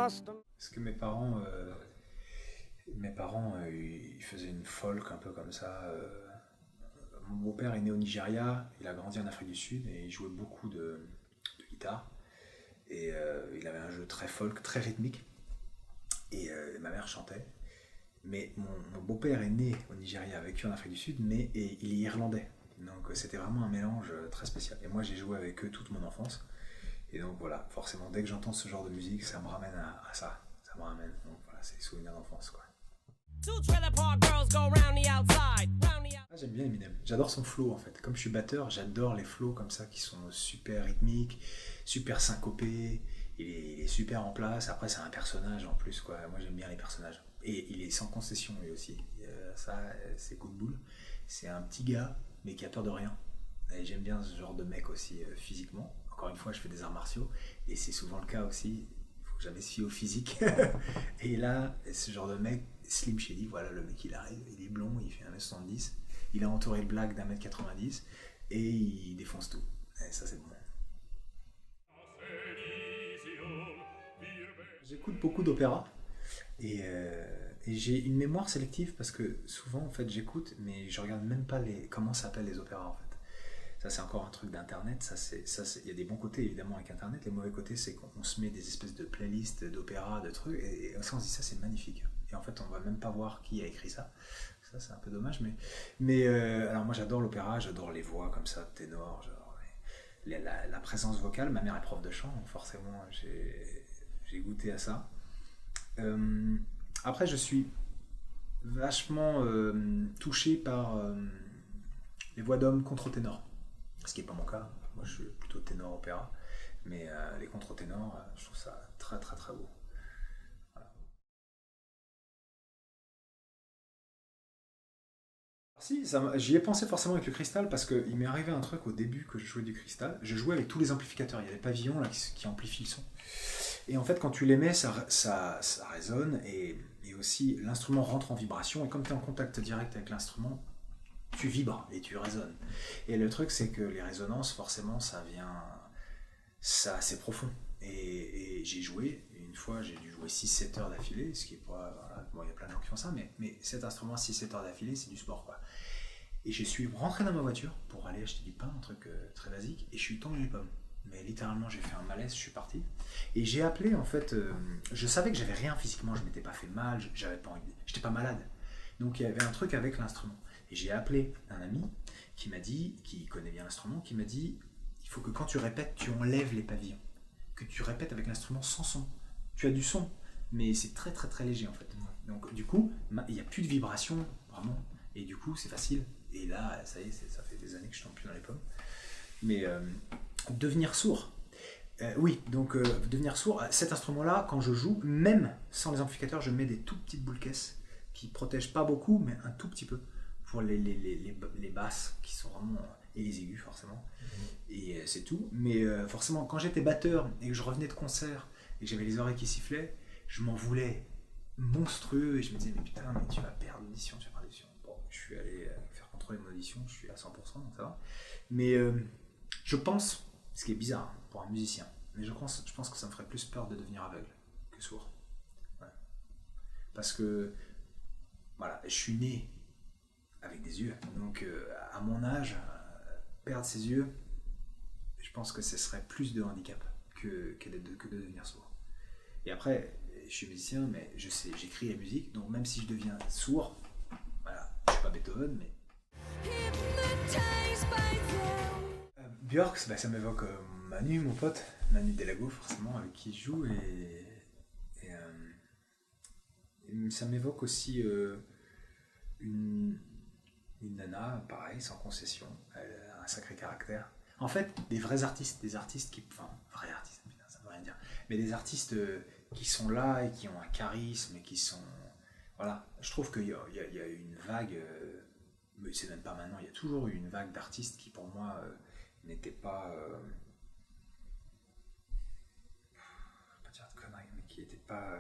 Parce que mes parents, ils faisaient une folk un peu comme ça. Mon beau-père est né au Nigeria, il a grandi en Afrique du Sud et il jouait beaucoup de guitare. Et il avait un jeu très folk, très rythmique. Et ma mère chantait. Mais mon beau-père est né au Nigeria, a vécu en Afrique du Sud, mais il est irlandais. Donc c'était vraiment un mélange très spécial. Et moi j'ai joué avec eux toute mon enfance. Et donc voilà, forcément dès que j'entends ce genre de musique, ça me ramène à ça. Ça me ramène. Donc voilà, c'est des souvenirs d'enfance quoi. Ah, j'aime bien Eminem. J'adore son flow en fait. Comme je suis batteur, j'adore les flows comme ça qui sont super rythmiques, super syncopés. Il est super en place. Après, c'est un personnage en plus quoi. Moi, j'aime bien les personnages. Et il est sans concession lui aussi. Ça, c'est coup de boule. C'est un petit gars, mais qui a peur de rien. Et j'aime bien ce genre de mec aussi physiquement. Encore une fois, je fais des arts martiaux et c'est souvent le cas aussi. Il faut jamais se fier au physique. Et là, ce genre de mec, Slim Shady, voilà le mec il arrive, il est blond, il fait 1m70, il a entouré le black d'1m90 et il défonce tout. Et ça c'est bon. J'écoute beaucoup d'opéra et j'ai une mémoire sélective parce que souvent en fait j'écoute mais je regarde même pas comment s'appellent les opéras en fait. Ça c'est encore un truc d'internet, il y a des bons côtés évidemment avec internet, les mauvais côtés c'est qu'on se met des espèces de playlists d'opéra, de trucs et ça on se dit ça c'est magnifique. Et en fait on va même pas voir qui a écrit ça. Ça c'est un peu dommage mais alors moi j'adore l'opéra, j'adore les voix comme ça, ténor, genre, la présence vocale, ma mère est prof de chant donc forcément j'ai goûté à ça. Après je suis vachement touché par les voix d'hommes contre-ténors. Ce qui n'est pas mon cas, moi je suis plutôt ténor opéra, mais les contre-ténors, je trouve ça très très très beau. Voilà. Si, j'y ai pensé forcément avec le cristal parce qu'il m'est arrivé un truc au début que je jouais du cristal. Je jouais avec tous les amplificateurs, il y a des pavillons là, qui amplifient le son. Et en fait, quand tu les mets, ça résonne et aussi l'instrument rentre en vibration. Et comme tu es en contact direct avec l'instrument, tu vibres et tu résonnes. Et le truc, c'est que les résonances, forcément, c'est profond. Et j'ai joué, une fois, j'ai dû jouer 6-7 heures d'affilée, ce qui est pas. Voilà, bon, il y a plein de gens qui font ça, mais cet instrument, 6-7 heures d'affilée, c'est du sport, quoi. Et je suis rentré dans ma voiture pour aller acheter du pain, un truc très basique, et je suis tombé les pommes. Mais littéralement, j'ai fait un malaise, je suis parti. Et j'ai appelé, en fait, je savais que j'avais rien physiquement, je m'étais pas fait mal, j'avais pas envie, j'étais pas malade. Donc il y avait un truc avec l'instrument. Et j'ai appelé un ami qui m'a dit, qui connaît bien l'instrument, qui m'a dit il faut que quand tu répètes, tu enlèves les pavillons. Que tu répètes avec l'instrument sans son. Tu as du son, mais c'est très très très léger en fait. Donc du coup, il n'y a plus de vibration, vraiment. Et du coup, c'est facile. Et là, ça y est, ça fait des années que je tombe plus dans les pommes. Mais devenir sourd. Oui, donc devenir sourd, cet instrument-là, quand je joue, même sans les amplificateurs, je mets des tout petites boules caisses qui protègent pas beaucoup, mais un tout petit peu pour les basses qui sont vraiment et les aigus forcément et c'est tout mais forcément quand j'étais batteur et que je revenais de concert et que j'avais les oreilles qui sifflaient je m'en voulais monstrueux et je me disais mais putain mais tu vas perdre l'audition bon je suis allé faire contrôler mon audition je suis à 100% donc ça va mais je pense ce qui est bizarre pour un musicien mais je pense que ça me ferait plus peur de devenir aveugle que sourd ouais. Parce que voilà je suis né avec des yeux. Donc à mon âge, perdre ses yeux, je pense que ce serait plus de handicap que de devenir sourd. Et après, je suis musicien, mais je sais, j'écris la musique, donc même si je deviens sourd, voilà, je suis pas Beethoven, mais... Björk, ça m'évoque Manu, mon pote, Manu Delago forcément, avec qui je joue, et ça m'évoque aussi une nana, pareil, sans concession, elle a un sacré caractère. En fait, des vrais artistes, enfin, vrais artistes, ça ne veut rien dire, mais des artistes qui sont là et qui ont un charisme et qui sont... Voilà, je trouve qu'il y a une vague, mais c'est même pas maintenant, il y a toujours eu une vague d'artistes qui pour moi n'étaient pas... je vais pas dire de conneries, mais qui n'étaient pas...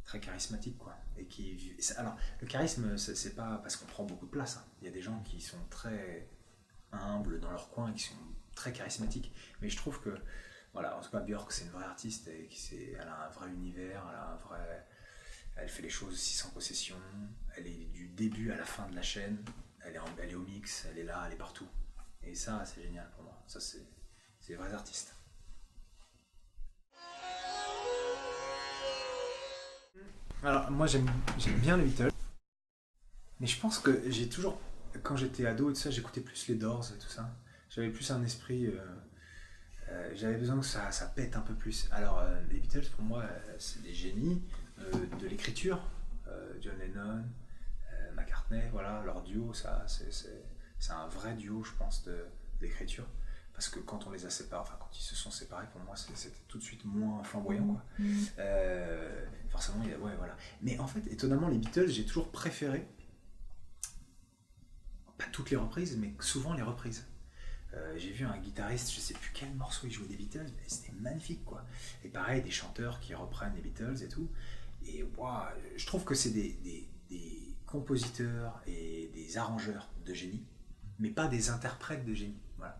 très charismatique quoi et qui alors le charisme c'est pas parce qu'on prend beaucoup de place hein. Il y a des gens qui sont très humbles dans leur coin et qui sont très charismatiques mais je trouve que Voilà, en tout cas, Björk, c'est une vraie artiste, elle a un vrai univers, elle fait les choses aussi sans possession, elle est du début à la fin de la chaîne, elle est au mix, elle est là, elle est partout. Et ça, c'est génial pour moi. Ça, c'est des vrais artistes. Alors, moi, j'aime bien les Beatles, mais je pense que j'ai toujours, quand j'étais ado et tout ça, j'écoutais plus les Doors et tout ça. J'avais plus un esprit. J'avais besoin que ça pète un peu plus. Alors, les Beatles, pour moi, c'est des génies de l'écriture. John Lennon, McCartney, voilà, leur duo, c'est un vrai duo, je pense, d'écriture. Parce que quand on les a séparés, enfin, quand ils se sont séparés, pour moi, c'était tout de suite moins flamboyant, quoi. Forcément, ouais, voilà. Mais en fait, étonnamment, les Beatles, j'ai toujours préféré, pas toutes les reprises, mais souvent les reprises. J'ai vu un guitariste, je sais plus quel morceau il jouait des Beatles, mais c'était magnifique, quoi. Et pareil, des chanteurs qui reprennent les Beatles et tout. Et wow, je trouve que c'est des compositeurs et des arrangeurs de génie, mais pas des interprètes de génie. Voilà.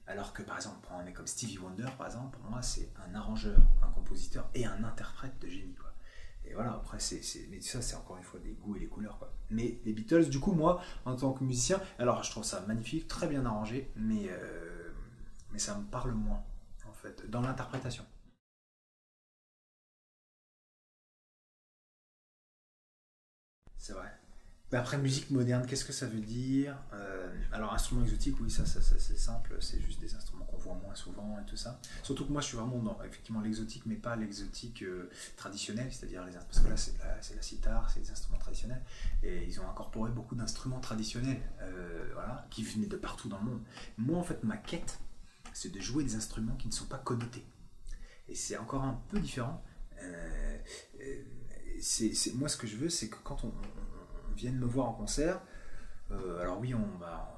Alors que par exemple, prends un mec comme Stevie Wonder, par exemple, pour moi c'est un arrangeur, un compositeur et un interprète de génie, quoi. Et voilà, après, mais ça, c'est encore une fois des goûts et des couleurs, quoi. Mais les Beatles, du coup, moi, en tant que musicien, alors je trouve ça magnifique, très bien arrangé, mais ça me parle moins, en fait, dans l'interprétation. C'est vrai. Mais après, musique moderne, qu'est-ce que ça veut dire? Alors, instrument exotique, oui, c'est simple, c'est juste des instruments qu'on voit moins souvent et tout ça. Surtout que moi, je suis vraiment dans effectivement l'exotique, mais pas l'exotique traditionnel, c'est-à-dire parce que là, c'est la sitar, c'est des instruments traditionnels, et ils ont incorporé beaucoup d'instruments traditionnels, voilà, qui venaient de partout dans le monde. Moi, en fait, ma quête, c'est de jouer des instruments qui ne sont pas connotés. Et c'est encore un peu différent. Euh, moi, ce que je veux, c'est que quand on vienne me voir en concert, alors oui, on va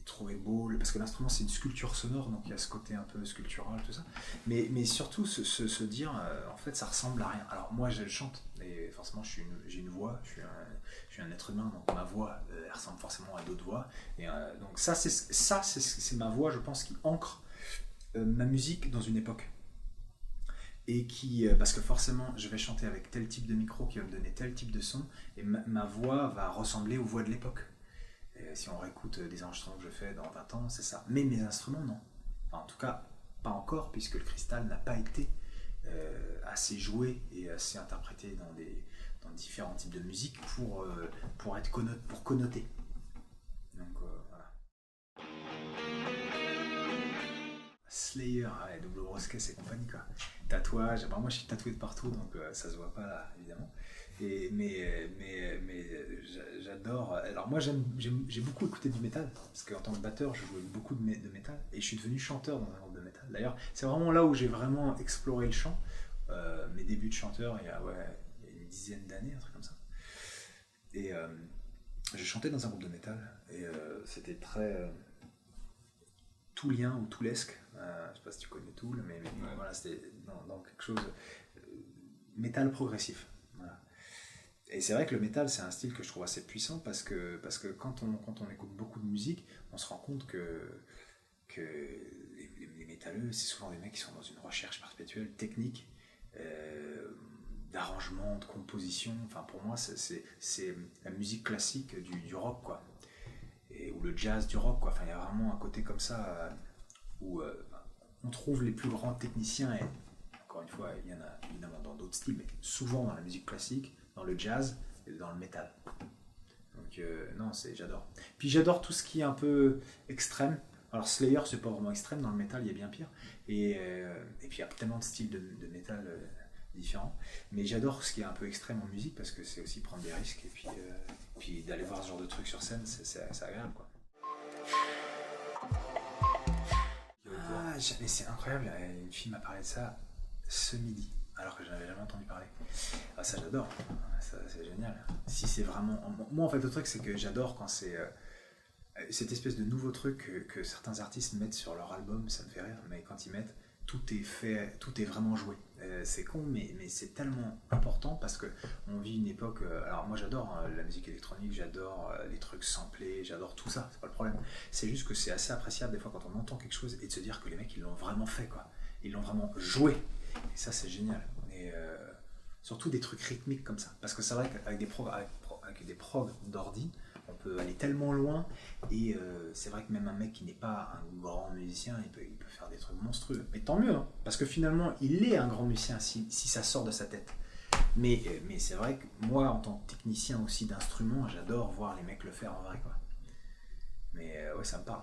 trouver beau, parce que l'instrument c'est une sculpture sonore, donc il y a ce côté un peu sculptural, tout ça, mais surtout se dire, en fait, ça ressemble à rien. Alors moi, je chante, et forcément, j'ai une voix, je suis un être humain, donc ma voix, elle ressemble forcément à d'autres voix, et donc c'est ma voix, je pense, qui ancre ma musique dans une époque. Et parce que forcément je vais chanter avec tel type de micro qui va me donner tel type de son, et ma voix va ressembler aux voix de l'époque. Si on réécoute des enregistrements que je fais dans 20 ans, c'est ça. Mais mes instruments, non. Enfin, en tout cas, pas encore, puisque le cristal n'a pas été assez joué et assez interprété dans différents types de musique pour connoter. Donc voilà. Slayer, ouais, Double Brosquesse et compagnie, quoi. Tatouage, moi je suis tatoué de partout, donc ça se voit pas là, évidemment. J'adore. Alors moi j'ai beaucoup écouté du métal, parce qu'en tant que batteur je jouais beaucoup de métal, et je suis devenu chanteur dans un groupe de métal. D'ailleurs c'est vraiment là où j'ai vraiment exploré le chant. Mes débuts de chanteur il y a une dizaine d'années, un truc comme ça. Et je chantais dans un groupe de métal, et c'était très toolien ou toolesque. Je sais pas si tu connais Tool, mais ouais. Voilà, c'était dans quelque chose métal progressif. Voilà. Et c'est vrai que le métal, c'est un style que je trouve assez puissant, parce que quand on écoute beaucoup de musique, on se rend compte que les métalleux, c'est souvent des mecs qui sont dans une recherche perpétuelle technique, d'arrangement, de composition. Enfin, pour moi, c'est la musique classique du rock, quoi. Ou le jazz du rock, quoi. Enfin, il y a vraiment un côté comme ça où on trouve les plus grands techniciens, et encore une fois, il y en a évidemment dans d'autres styles, mais souvent dans la musique classique, dans le jazz et dans le métal. Donc non, j'adore. Puis j'adore tout ce qui est un peu extrême. Alors Slayer, c'est pas vraiment extrême, dans le métal il y a bien pire. Et puis il y a tellement de styles de métal différents. Mais j'adore ce qui est un peu extrême en musique, parce que c'est aussi prendre des risques, et puis d'aller voir ce genre de trucs sur scène, c'est agréable, quoi. Mais c'est incroyable, une fille m'a parlé de ça ce midi, alors que je n'avais jamais entendu parler. Ah, ça j'adore, ça, c'est génial. Si c'est vraiment... Moi en fait le truc c'est que j'adore quand c'est cette espèce de nouveau truc que certains artistes mettent sur leur album, ça me fait rire, mais quand ils mettent tout est fait, tout est vraiment joué. C'est con, mais c'est tellement important parce que on vit une époque. Alors moi j'adore la musique électronique, j'adore les trucs samplés, j'adore tout ça, c'est pas le problème. C'est juste que c'est assez appréciable des fois quand on entend quelque chose et de se dire que les mecs ils l'ont vraiment fait quoi. Ils l'ont vraiment joué. Et ça c'est génial. Et surtout des trucs rythmiques comme ça. Parce que c'est vrai qu'avec avec des progs d'ordi, on peut aller tellement loin et c'est vrai que même un mec qui n'est pas un grand musicien, il peut faire des trucs monstrueux. Mais tant mieux, hein, parce que finalement, il est un grand musicien si ça sort de sa tête. Mais c'est vrai que moi, en tant que technicien aussi d'instruments, j'adore voir les mecs le faire en vrai, quoi. Mais ouais, ça me parle.